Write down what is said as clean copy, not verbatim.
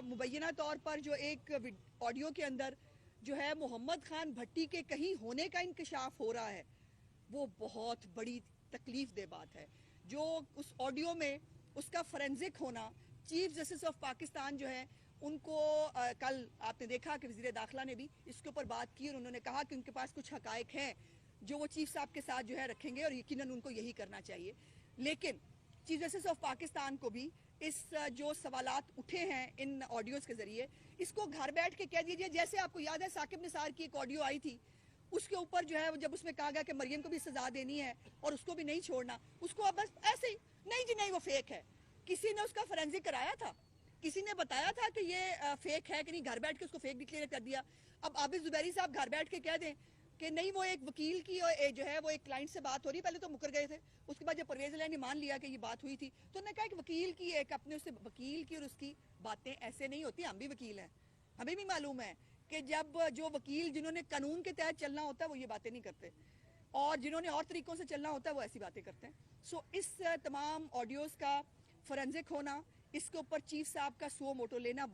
مبینہ طور پر جو ایک آڈیو کے اندر جو ہے محمد خان بھٹی کے کہیں ہونے کا انکشاف ہو رہا ہے، وہ بہت بڑی تکلیف دہ بات ہے۔ جو اس آڈیو میں اس کا فورینزک ہونا، چیف جسٹس آف پاکستان جو ہے ان کو کل آپ نے دیکھا کہ وزیر داخلہ نے بھی اس کے اوپر بات کی، اور انہوں نے کہا کہ ان کے پاس کچھ حقائق ہیں جو وہ چیف صاحب کے ساتھ جو ہے رکھیں گے، اور یقیناً ان کو یہی کرنا چاہیے۔ لیکن چیف جسٹس آف پاکستان کو بھی اس جو سوالات اٹھے ہیں ان آڈیوز کے ذریعے، اس کو گھر بیٹھ کے کہہ دیجئے، جیسے آپ کو یاد ہے ثاقب نثار کی ایک آڈیو آئی تھی، اس کے اوپر جو ہے جب اس میں کہا گیا کہ مریم کو بھی سزا دینی ہے اور اس کو بھی نہیں چھوڑنا، اس کو اب بس ایسے ہی نہیں جی نہیں وہ فیک ہے۔ کسی نے اس کا فورینزک کرایا تھا، کسی نے بتایا تھا کہ یہ فیک ہے کہ نہیں، گھر بیٹھ کے اس کو فیک ڈکلیئر کر دیا۔ اب عابد زبیری صاحب گھر بیٹھ کے کہہ دیں کہ نہیں وہ ایک وکیل کی جو ہے وہ ایک کلائنٹ سے بات ہو رہی، پہلے تو مکر گئے تھے، اس کے بعد جب پرویز الہی نے مان لیا کہ یہ بات ہوئی تھی تو انہوں نے کہا کہ وکیل کی ایک اپنے اس سے وکیل کی اور اس کی باتیں ایسے نہیں ہوتی، ہم بھی وکیل ہیں، ہمیں بھی معلوم ہے کہ جب جو وکیل جنہوں نے قانون کے تحت چلنا ہوتا ہے وہ یہ باتیں نہیں کرتے، اور جنہوں نے اور طریقوں سے چلنا ہوتا ہے وہ ایسی باتیں کرتے ہیں۔ سو اس تمام آڈیوز کا فورینزک ہونا، اس کے اوپر چیف صاحب کا سو موٹو لینا